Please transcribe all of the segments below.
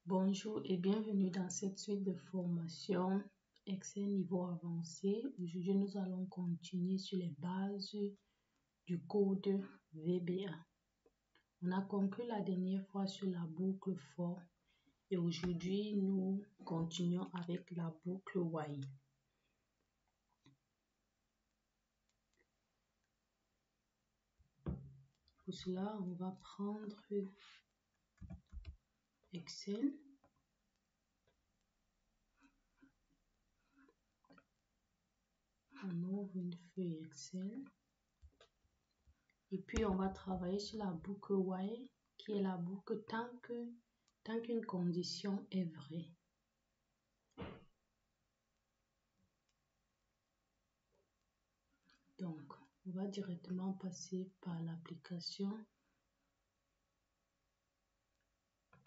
Bonjour et bienvenue dans cette suite de formation Excel niveau avancé. Aujourd'hui, nous allons continuer sur les bases du code VBA. On a conclu la dernière fois sur la boucle for et aujourd'hui, nous continuons avec la boucle while. Pour cela, on va prendre Excel. On ouvre une feuille Excel. Et puis, on va travailler sur la boucle while, qui est la boucle tant qu'une condition est vraie. Donc, on va directement passer par l'application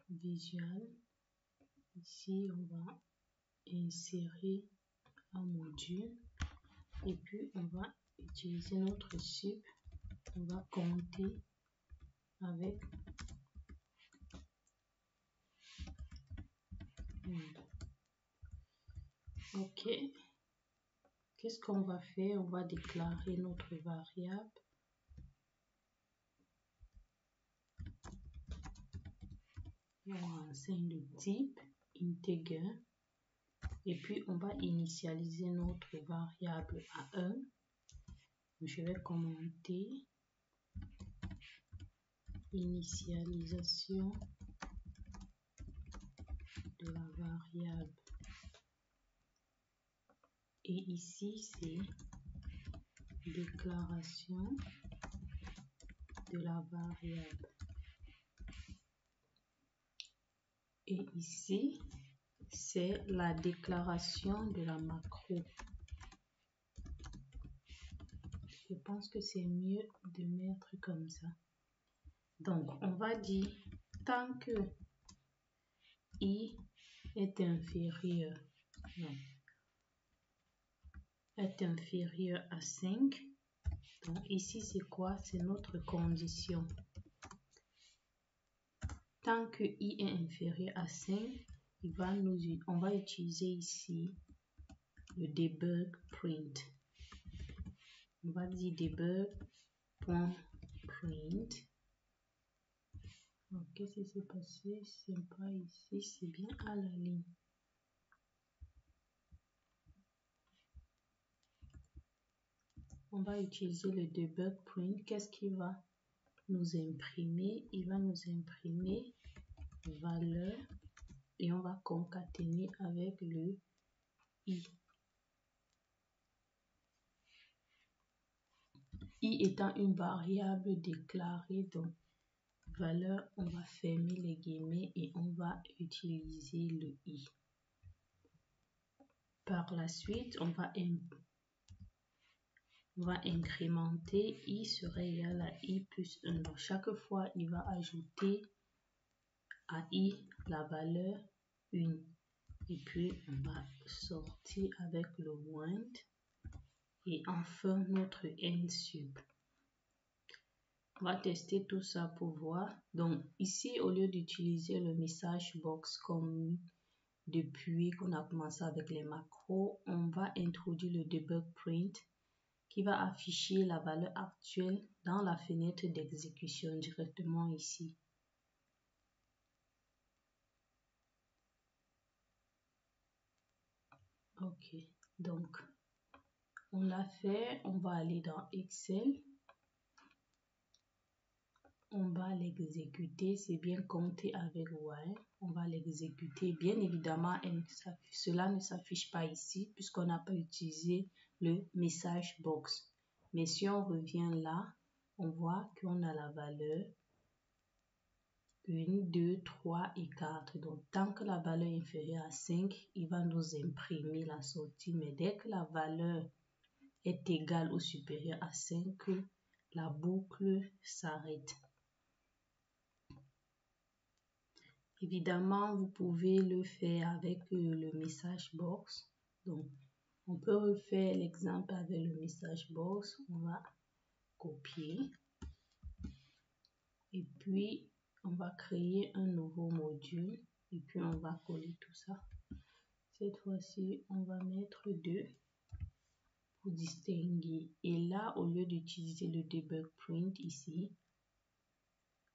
Visual. Ici, on va insérer un module et puis on va utiliser notre sup. On va compter avec OK. Qu'est-ce qu'on va faire? On va déclarer notre variable. On enseigne le type integer. Et puis, on va initialiser notre variable à 1. Je vais commenter initialisation de la variable. Et ici, c'est déclaration de la variable. Et ici, c'est la déclaration de la macro. Je pense que c'est mieux de mettre comme ça. Donc, on va dire tant que i est inférieur, à 5. Donc, ici, c'est quoi? C'est notre condition. Tant que i est inférieur à 5, on va utiliser ici le debug print. On va dire debug.print. Qu'est-ce qui s'est passé? C'est pas ici, c'est bien à la ligne. On va utiliser le debug print. Qu'est-ce qu'il va nous imprimer? Il va nous imprimer valeur et on va concaténer avec le i. I étant une variable déclarée, donc valeur, on va fermer les guillemets et on va utiliser le i. Par la suite, on va incrémenter i serait égal à i plus 1. Donc, chaque fois, il va ajouter à i la valeur 1. Et puis, on va sortir avec le wind. Et enfin, notre end sup. On va tester tout ça pour voir. Donc, ici, au lieu d'utiliser le message box comme depuis qu'on a commencé avec les macros, on va introduire le debug print qui va afficher la valeur actuelle dans la fenêtre d'exécution directement ici. OK, donc on l'a fait, on va aller dans Excel. On va l'exécuter, c'est bien compté avec while. On va l'exécuter. Bien évidemment, cela ne s'affiche pas ici puisqu'on n'a pas utilisé le message box. Mais si on revient là, on voit qu'on a la valeur 1, 2, 3 et 4. Donc, tant que la valeur est inférieure à 5, il va nous imprimer la sortie. Mais dès que la valeur est égale ou supérieure à 5, la boucle s'arrête. Évidemment, vous pouvez le faire avec le message box. Donc, on peut refaire l'exemple avec le message box. On va copier. Et puis, on va créer un nouveau module. et puis on va coller tout ça. Cette fois-ci, on va mettre 2 pour distinguer. Et là, au lieu d'utiliser le debug print ici,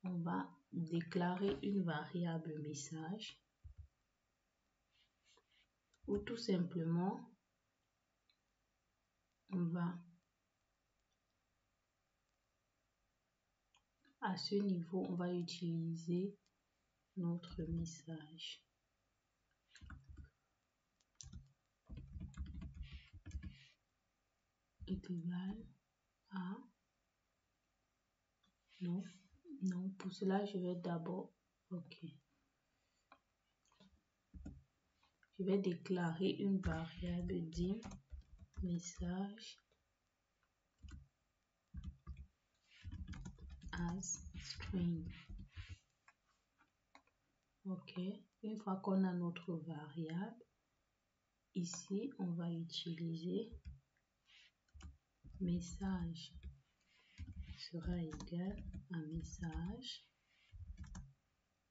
on va déclarer une variable message ou tout simplement, on va à ce niveau, on va utiliser notre message. Est égal à... Non, pour cela, je vais d'abord... Ok. Je vais déclarer une variable dim message as string. Ok. Une fois qu'on a notre variable, ici, on va utiliser message sera égal à message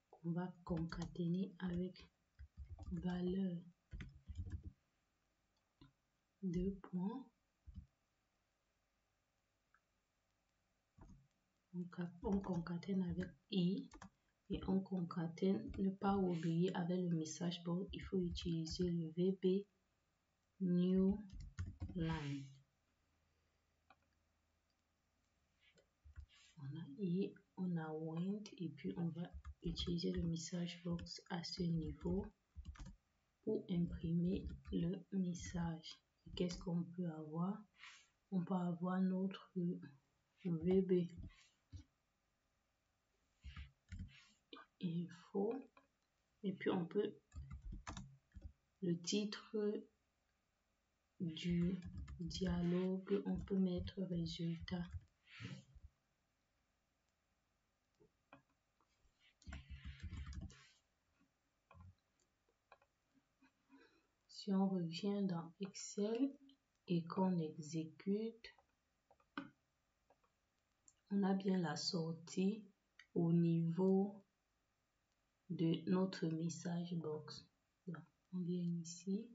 qu'on va concaténer avec valeur de points. On concatène avec i et on concatène, ne pas oublier avec le message box, il faut utiliser le VB new line. On a i, on a went et puis on va utiliser le message box à ce niveau pour imprimer le message. Qu'est-ce qu'on peut avoir? On peut avoir notre VB info et puis on peut le titre du dialogue, on peut mettre résultat. Si on revient dans Excel et qu'on exécute, on a bien la sortie au niveau de notre message box. Donc, on vient ici,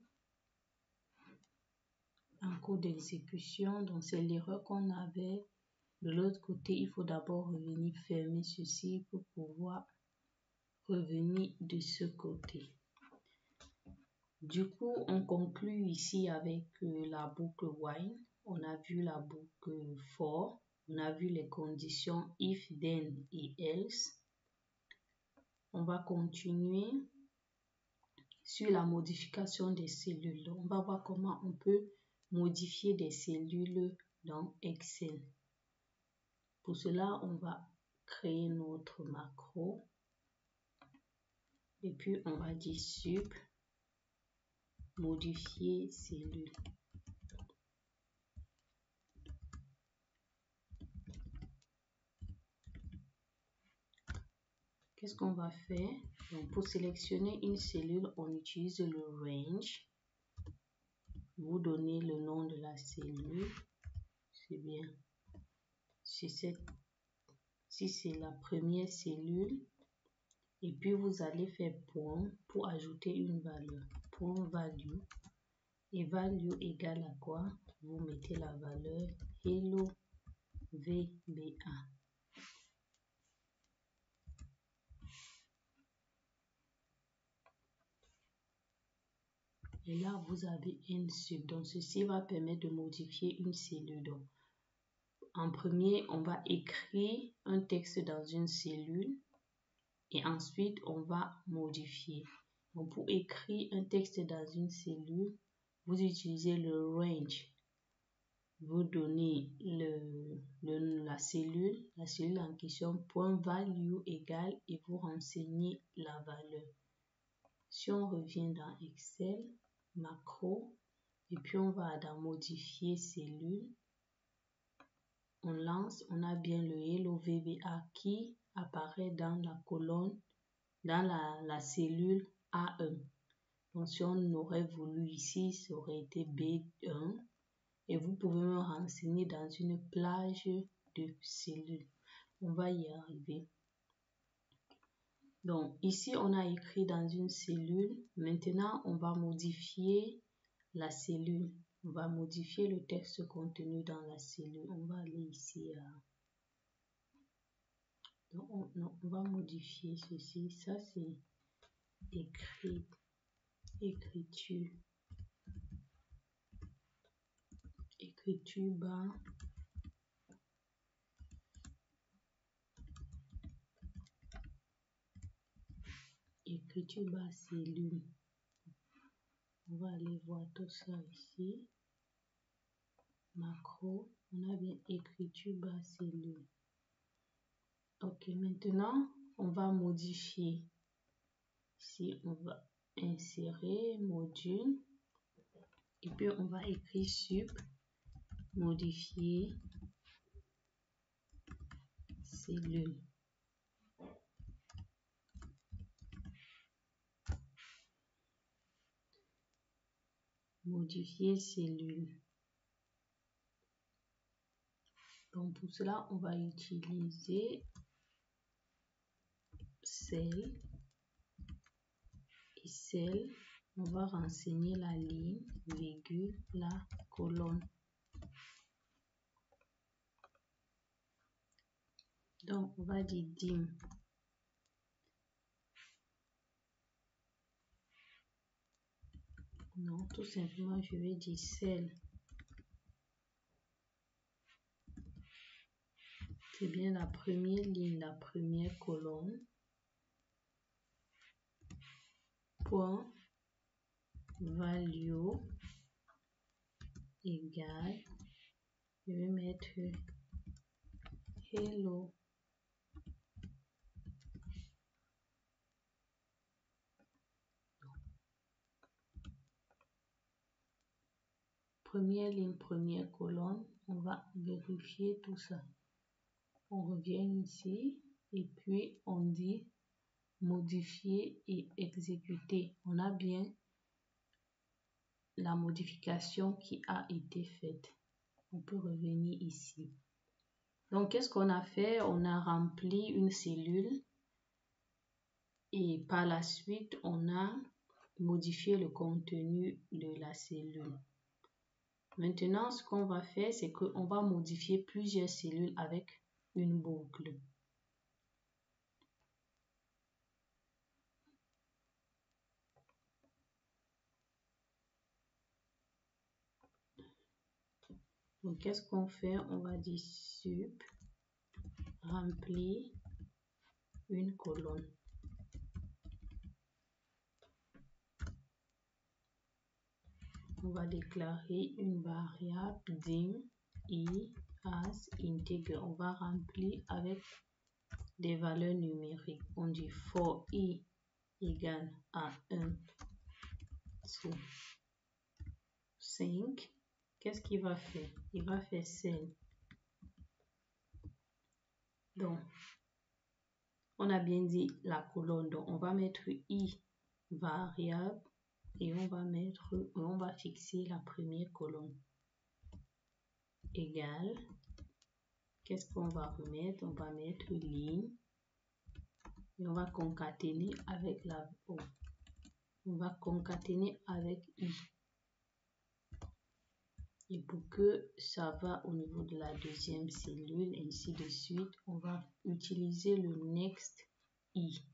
en cours d'exécution, donc c'est l'erreur qu'on avait. De l'autre côté, il faut d'abord revenir fermer ceci pour pouvoir revenir de ce côté. Du coup, on conclut ici avec la boucle while. On a vu la boucle for. On a vu les conditions if, then et else. On va continuer sur la modification des cellules. Donc, on va voir comment on peut modifier des cellules dans Excel. Pour cela, on va créer notre macro. Et puis, on va dire sup, modifier cellule. Qu'est-ce qu'on va faire? Donc, pour sélectionner une cellule, on utilise le range. Vous donnez le nom de la cellule. C'est bien. Si c'est la première cellule. Et puis, vous allez faire point pour ajouter une valeur. Point value. Et value égale à quoi? Vous mettez la valeur hello VBA. Et là, vous avez un sub. Donc, ceci va permettre de modifier une cellule. Donc, en premier, on va écrire un texte dans une cellule. Et ensuite, on va modifier. Donc, pour écrire un texte dans une cellule, vous utilisez le range. Vous donnez la cellule en question, point value égale, et vous renseignez la valeur. Si on revient dans Excel, macro, et puis on va dans modifier cellule, on lance, on a bien le hello VBA qui apparaît dans la colonne, dans la cellule A1. Donc si on aurait voulu ici, ça aurait été B1. Et vous pouvez me renseigner dans une plage de cellules. On va y arriver. Donc, ici, on a écrit dans une cellule. Maintenant, on va modifier la cellule. On va modifier le texte contenu dans la cellule. On va aller ici. Donc, on va modifier ceci. Ça, c'est écriture. Écriture bas. Écriture bas cellule. On va aller voir tout ça ici. Macro. On a bien écriture bas cellule. Ok, maintenant, on va modifier. Ici, on va insérer module. Et puis, on va écrire sup, modifier, cellule. Modifier cellule. Donc, pour cela, on va utiliser cell. Et cell, on va renseigner la ligne, virgule, la colonne. Donc, on va dire dim. Non, tout simplement, je vais dire cell. C'est bien la première ligne, la première colonne. Point value égale, je vais mettre hello. Première ligne, première colonne, on va vérifier tout ça. On revient ici et puis on dit modifier et exécuter. On a bien la modification qui a été faite. On peut revenir ici. Donc, qu'est-ce qu'on a fait? On a rempli une cellule et par la suite, on a modifié le contenu de la cellule. Maintenant, ce qu'on va faire, c'est qu'on va modifier plusieurs cellules avec une boucle. Donc, qu'est-ce qu'on fait? On va dire sup, remplir une colonne. On va déclarer une variable dim i as integer. On va remplir avec des valeurs numériques. On dit for i égale à 1 sur 5. Qu'est-ce qu'il va faire? Il va faire cell. Donc, on a bien dit la colonne. Donc, on va mettre i variable et on va fixer la première colonne. Égale. Qu'est-ce qu'on va remettre? On va mettre ligne. Et on va concaténer avec la O. On va concaténer avec i. Et pour que ça va au niveau de la deuxième cellule, ainsi de suite, on va utiliser le next i.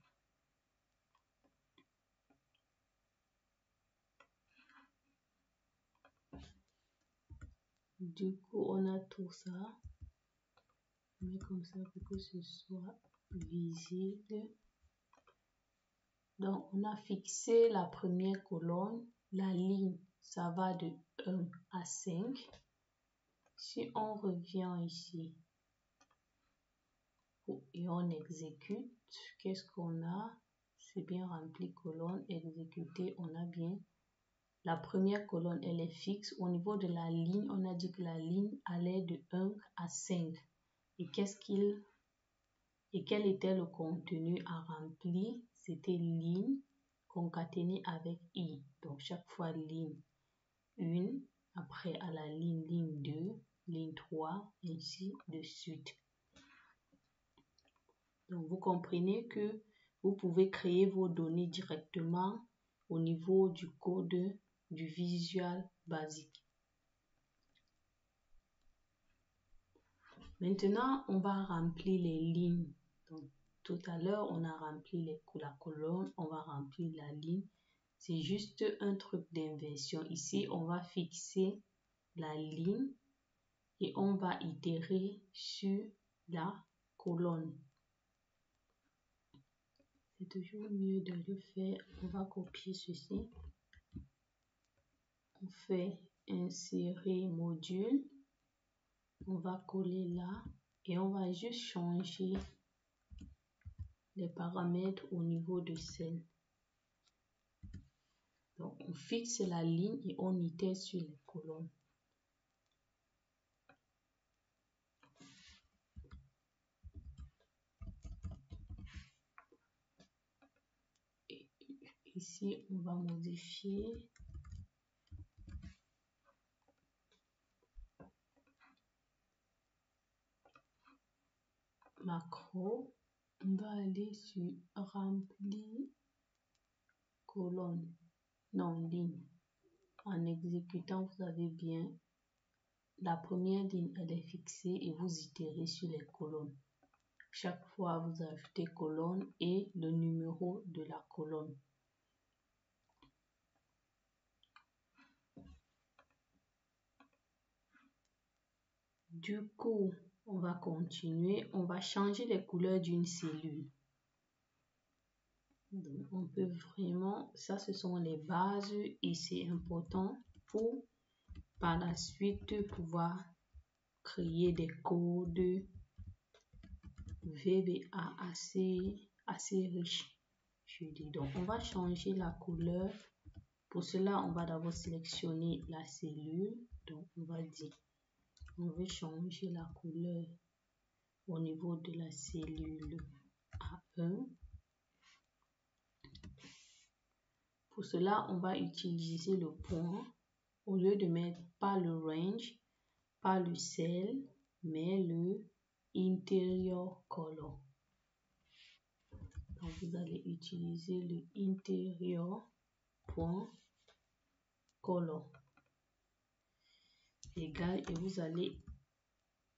Du coup, on a tout ça. Mais comme ça pour que ce soit visible. Donc, on a fixé la première colonne. La ligne, ça va de 1 à 5. Si on revient ici et on exécute, qu'est-ce qu'on a? C'est bien rempli colonne, exécuté, on a bien. La première colonne, elle est fixe. Au niveau de la ligne, on a dit que la ligne allait de 1 à 5. Et quel était le contenu à remplir? C'était ligne concaténée avec i. Donc, chaque fois ligne 1, après à la ligne 2, ligne 3, ainsi de suite. Donc, vous comprenez que Vous pouvez créer vos données directement au niveau du code du Visual Basic. Maintenant, on va remplir les lignes. Donc, tout à l'heure, on a rempli la colonne, on va remplir la ligne. C'est juste un truc d'inversion. Ici, on va fixer la ligne et on va itérer sur la colonne. C'est toujours mieux de le faire. On va copier ceci. On fait insérer module. On va coller là et on va juste changer les paramètres au niveau de celle. Donc, on fixe la ligne et on itère sur les colonnes. Et ici, on va modifier. Macro. On va aller sur remplir colonne. Non, ligne. En exécutant, vous avez bien la première ligne, elle est fixée et vous itérez sur les colonnes. Chaque fois, vous ajoutez colonne et le numéro de la colonne. Du coup, on va continuer. On va changer les couleurs d'une cellule. Donc, on peut vraiment, ça ce sont les bases et c'est important pour par la suite pouvoir créer des codes VBA assez riches. Je dis donc, on va changer la couleur. Pour cela, on va d'abord sélectionner la cellule. Donc, on va dire, on veut changer la couleur au niveau de la cellule A1. Pour cela, on va utiliser le point. Au lieu de mettre pas le range, pas le cell, mais le interior color. Donc, vous allez utiliser le interior point color égal et vous allez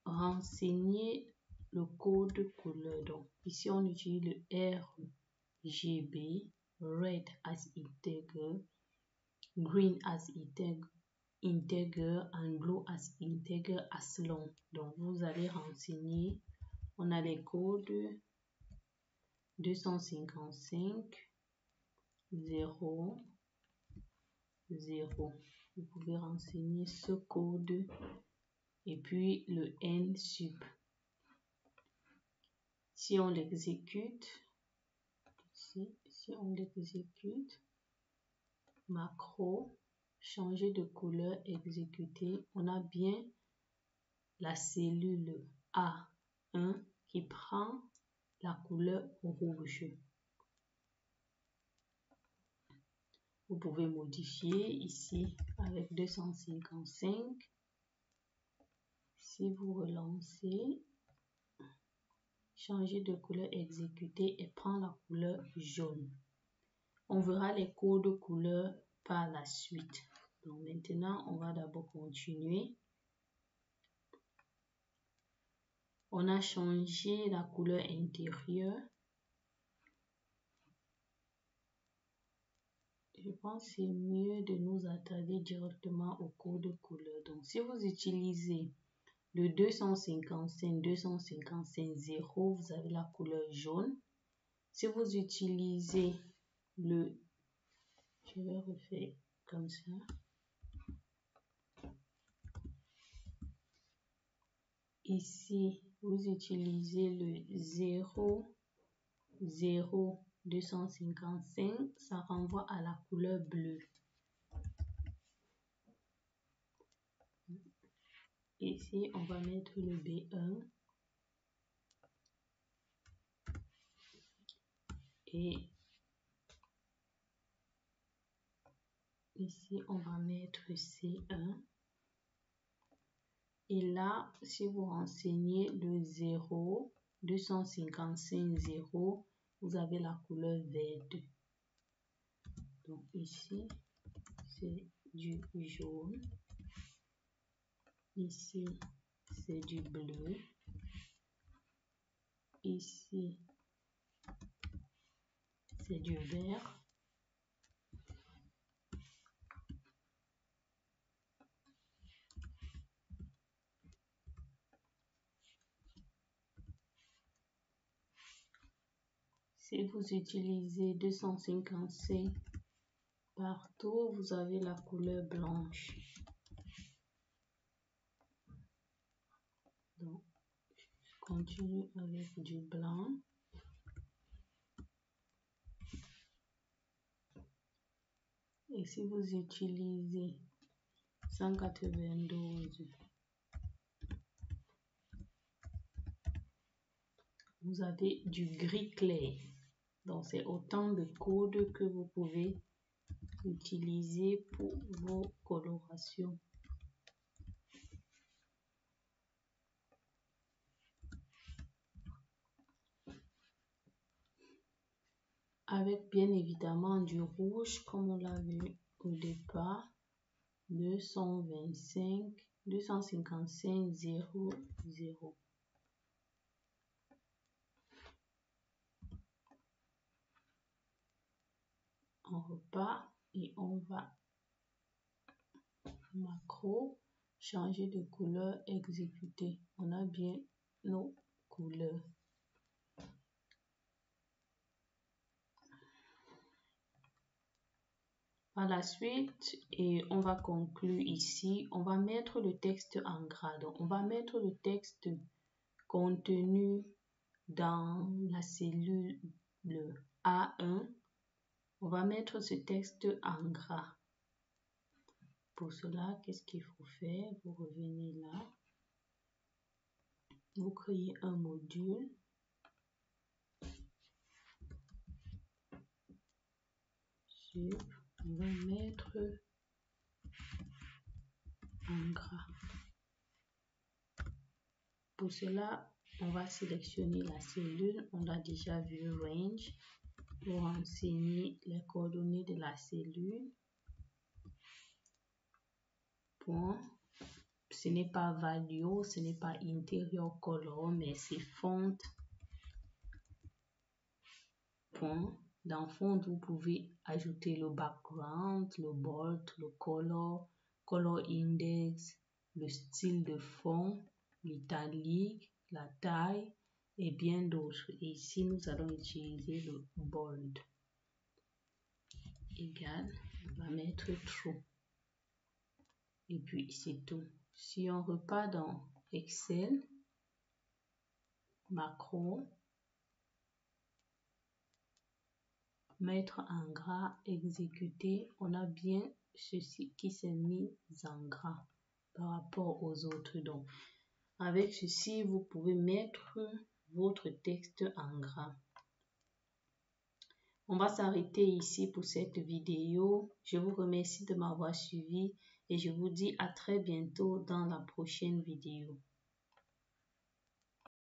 renseigner le code couleur. Donc, ici, on utilise le RGB, red as integer, green as integer, and blue as integer as long. Donc, vous allez renseigner, on a les codes 255, 0, 0. Vous pouvez renseigner ce code et puis le N sub. Si on l'exécute, si on l'exécute, macro, changer de couleur, exécuter, on a bien la cellule A1 qui prend la couleur rouge. Vous pouvez modifier ici avec 255. Si vous relancez, changer de couleur, exécuter et prend la couleur jaune. On verra les codes couleurs par la suite. Donc maintenant, on va d'abord continuer. On a changé la couleur intérieure. Je pense que c'est mieux de nous attarder directement au code couleur. Donc, si vous utilisez le 255.0, vous avez la couleur jaune. Si vous utilisez le... Je vais refaire comme ça. Ici, vous utilisez le 0,255, ça renvoie à la couleur bleue. Ici, on va mettre le B1. Et ici, on va mettre C1. Et là, si vous renseignez le 0,255,0, vous avez la couleur verte. Donc ici, c'est du jaune. Ici, c'est du bleu. Ici, c'est du vert. Si vous utilisez 255 partout, vous avez la couleur blanche. Donc, je continue avec du blanc. Et si vous utilisez 192, vous avez du gris clair. Donc, c'est autant de codes que vous pouvez utiliser pour vos colorations. Avec bien évidemment du rouge, comme on l'a vu au départ, 255 0 0. On repart et on va macro, changer de couleur, exécuter. On a bien nos couleurs. Par la suite, et on va conclure ici, on va mettre le texte en gras. Donc, on va mettre le texte contenu dans la cellule A1. On va mettre ce texte en gras. Pour cela, qu'est-ce qu'il faut faire? Vous revenez là. Vous créez un module. On va mettre en gras. Pour cela, on va sélectionner la cellule. On a déjà vu range pour renseigner les coordonnées de la cellule. Point. Ce n'est pas value, ce n'est pas interior color, mais c'est font. Point. Dans font, vous pouvez ajouter le background, le bold, le color index, le style de fond, l'italique, la taille et bien d'autres. Et ici, nous allons utiliser le bold. Égal, on va mettre true. Et puis, c'est tout. Si on repart dans Excel, macro, mettre en gras, exécuter, on a bien ceci qui s'est mis en gras par rapport aux autres. Donc, avec ceci, vous pouvez mettre votre texte en gras. On va s'arrêter ici pour cette vidéo. Je vous remercie de m'avoir suivi et je vous dis à très bientôt dans la prochaine vidéo.